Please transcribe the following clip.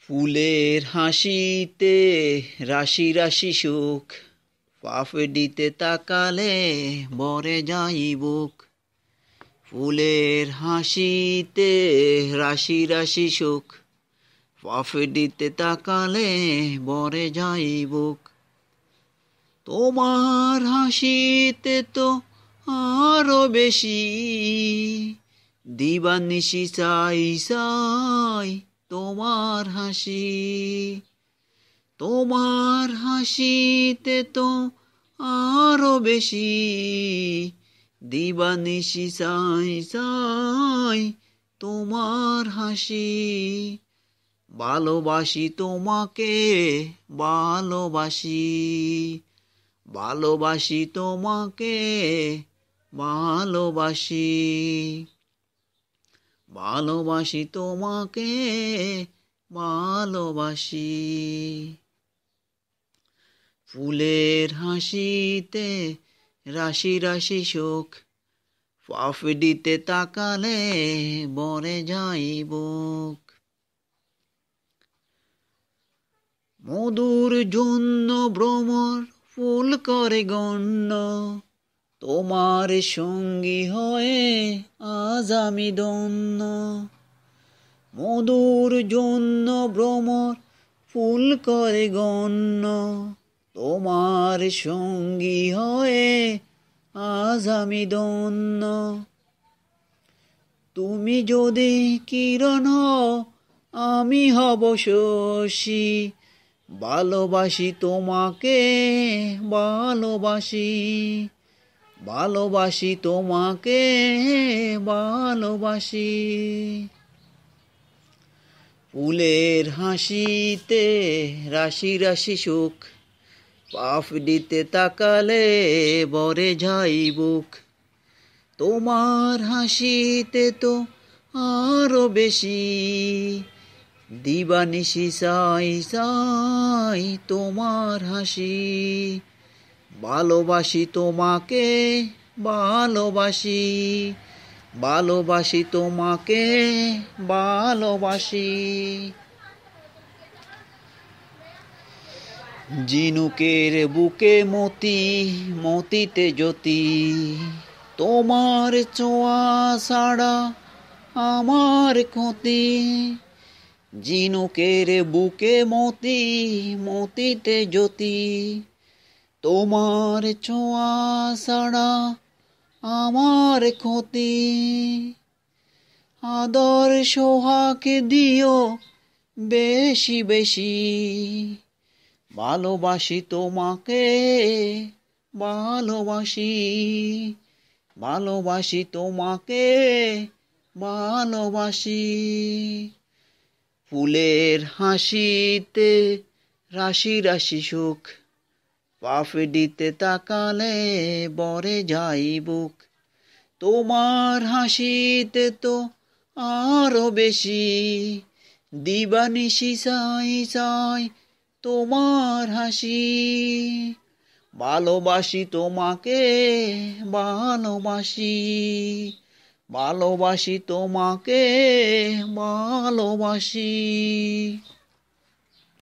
ফুলের হাসিতে রাশি রাশি সুখ, পাপড়িতে তাকালে ভরে যায় বুক। ফুলের হাসিতে রাশি রাশি সুখ, পাপড়িতে তাকালে ভরে যায় বুক। তোমার হাসিতে তো আরো বেশি, দিবানিশি চাই চাই তোমার হাসি। তোমার হাসিতে তো আরো বেশি, দিবানিশি চাই চাই তোমার হাসি। ভালোবাসি তোমাকে ভালোবাসি, ভালোবাসি তোমাকে ভালোবাসি, ভালোবাসি তোমাকে ভালোবাসি। ফুলের হাসিতে রাশি রাশি সুখ, পাপড়িতে তাকালে ভরে যায় বুক। মধুর জন্য ভ্রমর ফুল করে গণ্য, তোমার সঙ্গী হয়ে আজ আমি ধন্য। মধুর জন্য ভ্রমর ফুল করে গণ্য, তোমার সঙ্গী হয়ে আজ আমি ধন্য। তুমি যদি কিরণ হও আমি হব শশী, ভালোবাসি তোমাকে ভালোবাসি, ভালোবাসি তোমাকে ভালোবাসি। ফুলের হাসিতে রাশি রাশি সুখ, পাপড়িতে তাকালে ভরে যায় বুক। তোমার হাসিতে তো আরো বেশি, দিবানিশি চাই চাই তোমার হাসি। ভালোবাসি তোমাকে ভালোবাসি, ভালোবাসি তোমাকে ভালোবাসি। ঝিনুকের বুকে মতি, মতিতে জ্যোতি, তোমার ছোঁয়া ছাড়া আমার ক্ষতি। ঝিনুকের বুকে মতি, মতিতে জ্যোতি, তোমার ছোঁয়া ছাড়া আমার ক্ষতি। আদর সোহাগ দিও বেশি বেশি, ভালোবাসি তোমাকে ভালোবাসি, ভালোবাসি তোমাকে ভালোবাসি। ফুলের হাসিতে রাশি রাশি সুখ, পাপড়িতে তাকালে ভরে যায় বুক। তোমার হাসিতে তো আরো বেশি, দিবানিশি চাই চাই তোমার হাসি। ভালোবাসি তোমাকে ভালোবাসি, ভালোবাসি তোমাকে ভালোবাসি।